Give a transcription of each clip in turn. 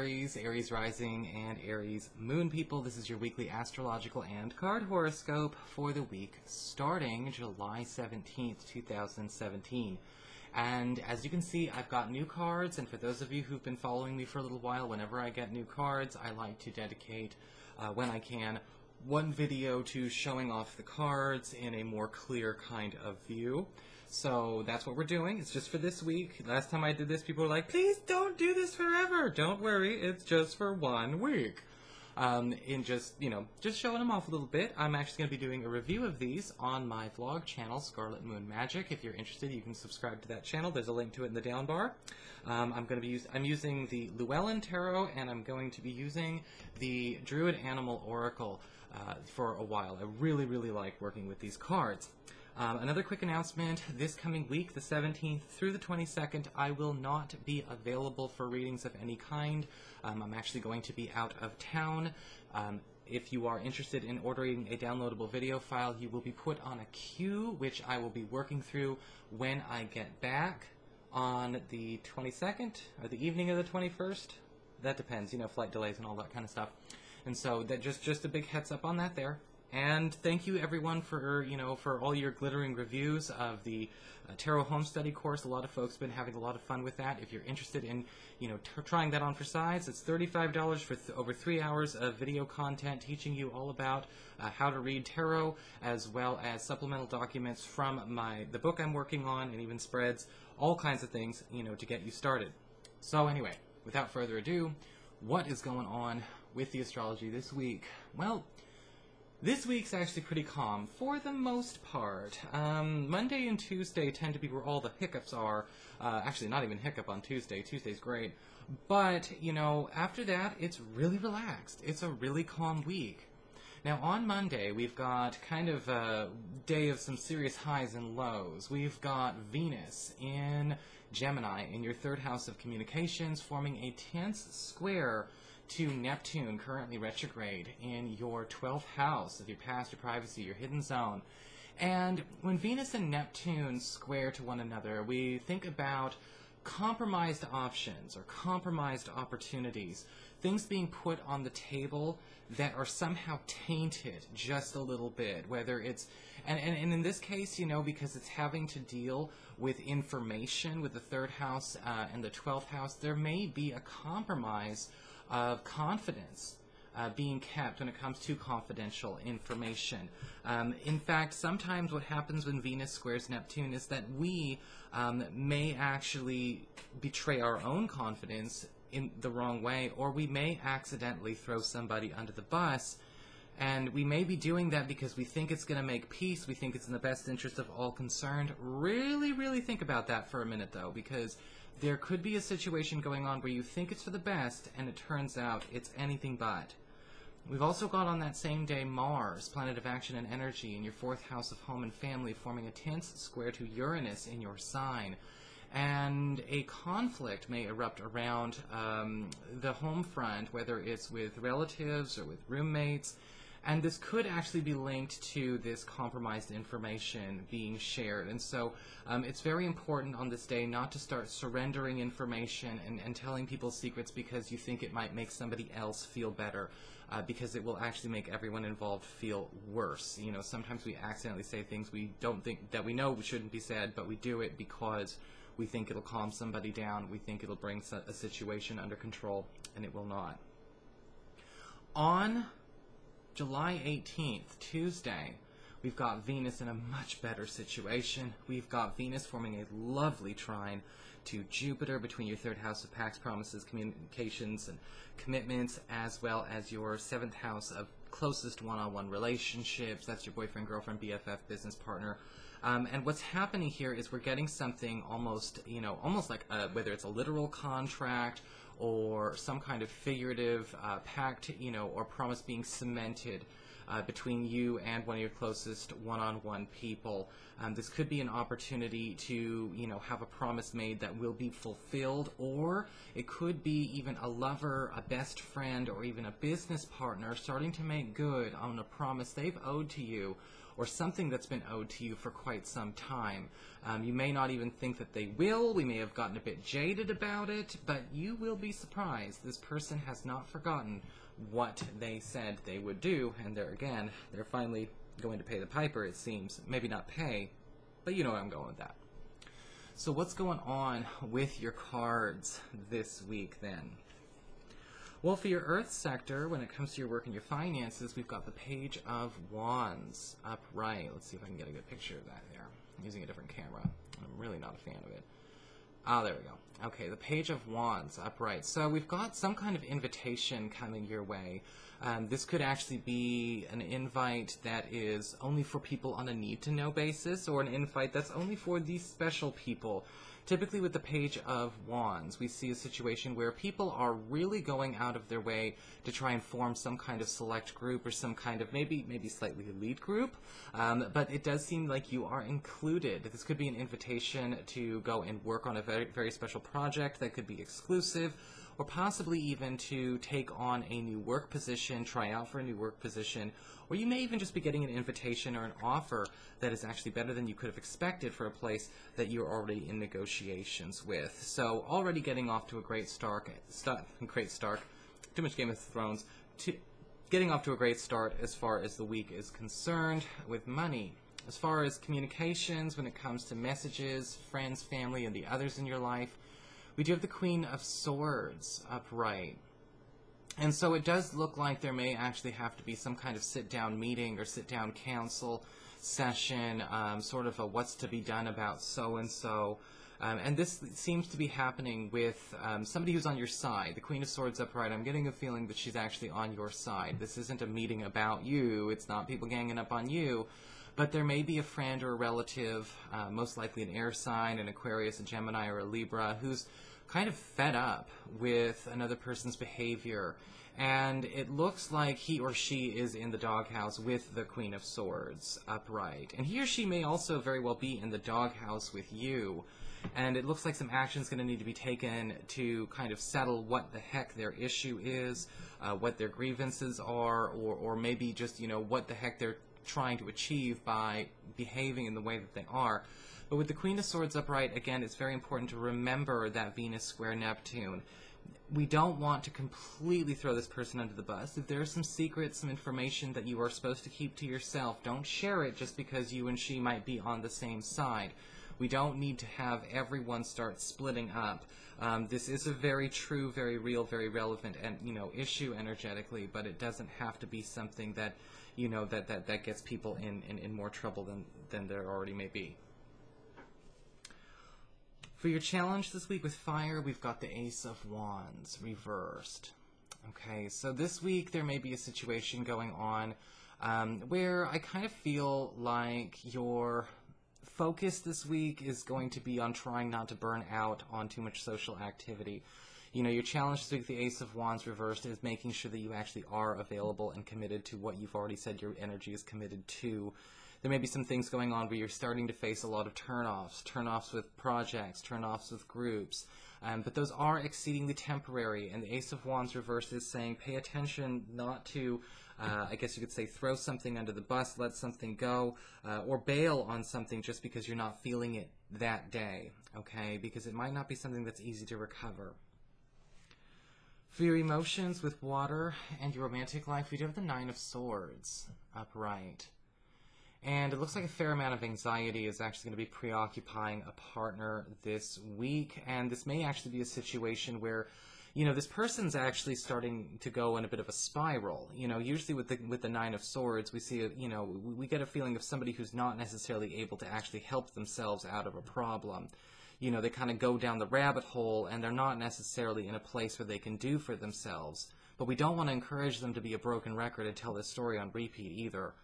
Aries, Aries rising, and Aries moon people. This is your weekly astrological and card horoscope for the week starting July 17th, 2017. And as you can see, I've got new cards, and for those of you who've been following me for a little while, whenever I get new cards, I like to dedicate, when I can, one video to showing off the cards in a more clear kind of view. So that's what we're doing. It's just for this week. Last time I did this, people were like, please don't do this forever. Don't worry, it's just for 1 week. In just showing them off a little bit. I'm actually going to be doing a review of these on my vlog channel, Scarlet Moon Magic. If you're interested, you can subscribe to that channel. There's a link to it in the down bar. I'm using the Llewellyn Tarot, and I'm going to be using the Druid Animal Oracle for a while. I really, really like working with these cards. Another quick announcement, this coming week, the 17th through the 22nd, I will not be available for readings of any kind. I'm actually going to be out of town. If you are interested in ordering a downloadable video file, you will be put on a queue, which I will be working through when I get back on the 22nd, or the evening of the 21st. That depends, flight delays and all that kind of stuff. And so that just a big heads up on that there. And thank you everyone for all your glittering reviews of the Tarot Home Study course. A lot of folks have been having a lot of fun with that. If you're interested in trying that on for size, it's $35 for over 3 hours of video content teaching you all about how to read tarot, as well as supplemental documents from the book I'm working on, and even spreads, all kinds of things to get you started. So anyway, without further ado, what is going on with the astrology this week? Well, this week's actually pretty calm, for the most part. Monday and Tuesday tend to be where all the hiccups are. Actually, not even hiccup on Tuesday. Tuesday's great. But, after that, it's really relaxed. It's a really calm week. Now, on Monday, we've got kind of a day of some serious highs and lows. We've got Venus in Gemini, in your 3rd house of communications, forming a tense square to Neptune, currently retrograde, in your 12th house of your past, your privacy, your hidden zone. And when Venus and Neptune square to one another, we think about compromised options or compromised opportunities, things being put on the table that are somehow tainted just a little bit, whether it's, and in this case, because it's having to deal with information with the 3rd house and the 12th house, there may be a compromise of confidence being kept when it comes to confidential information. In fact, sometimes what happens when Venus squares Neptune is that we may actually betray our own confidence in the wrong way, or we may accidentally throw somebody under the bus, and we may be doing that because we think it's going to make peace, we think it's in the best interest of all concerned. Really, really think about that for a minute, though, because there could be a situation going on where you think it's for the best, and it turns out it's anything but. We've also got on that same day Mars, planet of action and energy, in your 4th house of home and family, forming a tense square to Uranus in your sign. And a conflict may erupt around the home front, whether it's with relatives or with roommates. And this could actually be linked to this compromised information being shared. And so it's very important on this day not to start surrendering information and telling people secrets because you think it might make somebody else feel better, because it will actually make everyone involved feel worse. Sometimes we accidentally say things we don't think, that we know shouldn't be said, but we do it because we think it'll calm somebody down, we think it'll bring a situation under control, and it will not. On July 18th, Tuesday, we've got Venus in a much better situation. We've got Venus forming a lovely trine to Jupiter between your 3rd house of pacts, promises, communications, and commitments, as well as your 7th house of closest one-on-one relationships. That's your boyfriend, girlfriend, BFF, business partner. And what's happening here is we're getting something almost like whether it's a literal contract or some kind of figurative pact, or promise being cemented between you and one of your closest one-on-one people. This could be an opportunity to, have a promise made that will be fulfilled, or it could be even a lover, a best friend, or even a business partner starting to make good on a promise they've owed to you or something that's been owed to you for quite some time. You may not even think that they will. We may have gotten a bit jaded about it, but you will be surprised. This person has not forgotten what they said they would do, and they're finally going to pay the piper, it seems. Maybe not pay, but you know where I'm going with that. So what's going on with your cards this week then? Well, for your Earth sector, when it comes to your work and your finances, we've got the Page of Wands upright. Let's see if I can get a good picture of that there. I'm using a different camera. I'm really not a fan of it. Ah, there we go. Okay, the Page of Wands upright. So we've got some kind of invitation coming your way. This could actually be an invite that is only for people on a need-to-know basis, or an invite that's only for these special people. Typically with the Page of Wands, we see a situation where people are really going out of their way to try and form some kind of select group or some kind of maybe slightly elite group, but it does seem like you are included. This could be an invitation to go and work on a very, very special project that could be exclusive, or possibly even to take on a new work position, try out for a new work position, or you may even just be getting an invitation or an offer that is actually better than you could have expected for a place that you're already in negotiations with. So already getting off to a great start, too much Game of Thrones, getting off to a great start as far as the week is concerned with money. As far as communications, when it comes to messages, friends, family, and the others in your life, we do have the Queen of Swords upright. And so it does look like there may actually have to be some kind of sit-down meeting or sit-down council session, sort of a what's to be done about so-and-so. And this seems to be happening with somebody who's on your side. The Queen of Swords upright, I'm getting a feeling that she's actually on your side. This isn't a meeting about you. It's not people ganging up on you. But there may be a friend or a relative, most likely an air sign, an Aquarius, a Gemini, or a Libra, who's kind of fed up with another person's behavior. And it looks like he or she is in the doghouse with the Queen of Swords upright. And he or she may also very well be in the doghouse with you. And it looks like some action is going to need to be taken to kind of settle what the heck their issue is, what their grievances are, or maybe just, you know, what the heck they're trying to achieve by behaving in the way that they are. But with the Queen of Swords upright, again, it's very important to remember that Venus square Neptune. We don't want to completely throw this person under the bus. If there's some secrets, some information that you are supposed to keep to yourself, don't share it just because you and she might be on the same side. We don't need to have everyone start splitting up. This is a very true, very real, very relevant, and issue energetically, but it doesn't have to be something that that gets people in more trouble than there already may be. For your challenge this week with fire, we've got the Ace of Wands reversed. Okay, so this week there may be a situation going on where I kind of feel like your focus this week is going to be on trying not to burn out on too much social activity. Your challenge this week with the Ace of Wands reversed is making sure that you actually are available and committed to what you've already said your energy is committed to. There may be some things going on where you're starting to face a lot of turn-offs with projects, turn-offs with groups, but those are exceedingly temporary, and the Ace of Wands reversed is saying pay attention not to, I guess you could say, throw something under the bus, let something go, or bail on something just because you're not feeling it that day, okay? Because it might not be something that's easy to recover. For your emotions with water and your romantic life, we do have the Nine of Swords upright. And it looks like a fair amount of anxiety is actually going to be preoccupying a partner this week. And this may actually be a situation where, this person's actually starting to go in a bit of a spiral. Usually with the Nine of Swords, we see, we get a feeling of somebody who's not necessarily able to actually help themselves out of a problem. They kind of go down the rabbit hole, and they're not necessarily in a place where they can do for themselves. But we don't want to encourage them to be a broken record and tell this story on repeat either.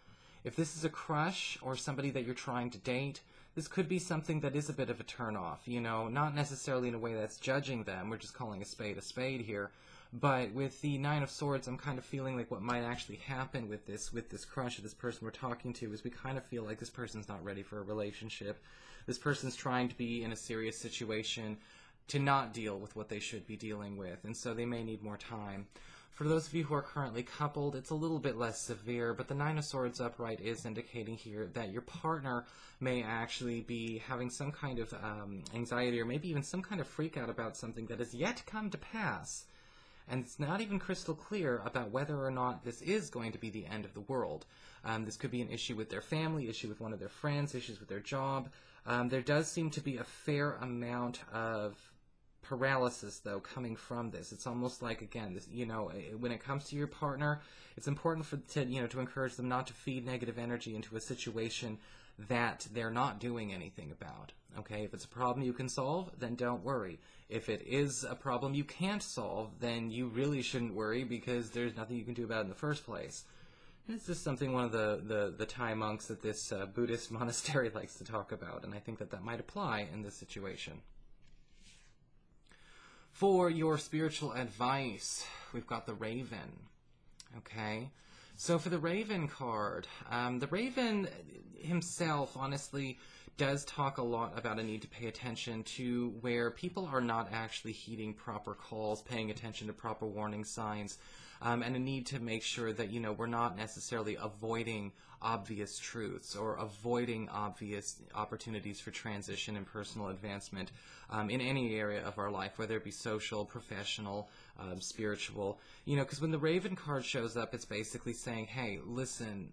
If this is a crush or somebody that you're trying to date, this could be something that is a bit of a turn-off, not necessarily in a way that's judging them. We're just calling a spade here. But with the Nine of Swords, I'm kind of feeling like what might actually happen with this crush or this person we're talking to is we kind of feel like this person's not ready for a relationship. This person's trying to be in a serious situation to not deal with what they should be dealing with, and so they may need more time. For those of you who are currently coupled, it's a little bit less severe, but the Nine of Swords upright is indicating here that your partner may actually be having some kind of anxiety or maybe even some kind of freak out about something that has yet to come to pass. And it's not even crystal clear about whether or not this is going to be the end of the world. This could be an issue with their family, issue with one of their friends, issues with their job. There does seem to be a fair amount of paralysis, though, coming from this. It's almost like, again, this, when it comes to your partner, it's important to encourage them not to feed negative energy into a situation that they're not doing anything about. Okay, if it's a problem you can solve, then don't worry. If it is a problem you can't solve, then you really shouldn't worry because there's nothing you can do about it in the first place. It's just something one of the Thai monks at this Buddhist monastery likes to talk about, and I think that might apply in this situation. For your spiritual advice, we've got the Raven. Okay, so for the Raven card, the Raven himself, honestly, does talk a lot about a need to pay attention to where people are not actually heeding proper calls, paying attention to proper warning signs, and a need to make sure that, we're not necessarily avoiding obvious truths or avoiding obvious opportunities for transition and personal advancement in any area of our life, whether it be social, professional, spiritual. Because when the Raven card shows up, it's basically saying, hey, listen,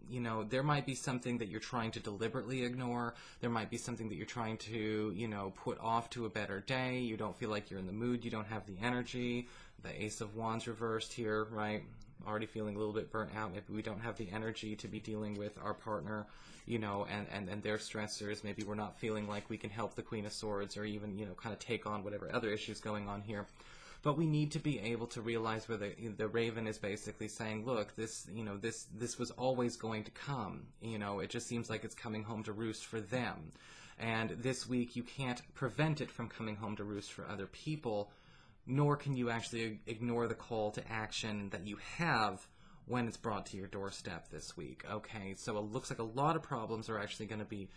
there might be something that you're trying to deliberately ignore. There might be something that you're trying to, put off to a better day. You don't feel like you're in the mood. You don't have the energy. The Ace of Wands reversed here, right? Already feeling a little bit burnt out. Maybe we don't have the energy to be dealing with our partner, and their stressors. Maybe we're not feeling like we can help the Queen of Swords or even, kind of take on whatever other issues going on here. But we need to be able to realize where the Raven is basically saying, look, this was always going to come. It just seems like it's coming home to roost for them. And this week you can't prevent it from coming home to roost for other people, nor can you actually ignore the call to action that you have when it's brought to your doorstep this week. Okay, so it looks like a lot of problems are actually going to be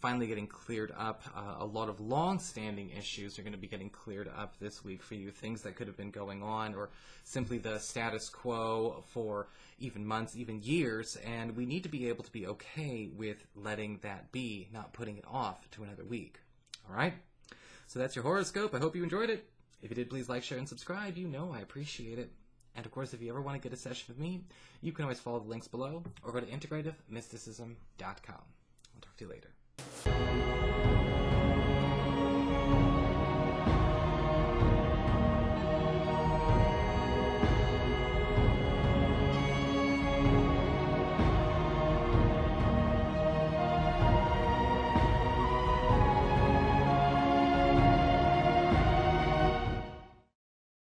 finally getting cleared up. A lot of long-standing issues are going to be getting cleared up this week for you, things that could have been going on or simply the status quo for even months, even years, and we need to be able to be okay with letting that be, not putting it off to another week. All right, so that's your horoscope. I hope you enjoyed it. If you did, please like, share, and subscribe. I appreciate it. And of course, if you ever want to get a session with me, you can always follow the links below or go to integrativemysticism.com. I'll talk to you later.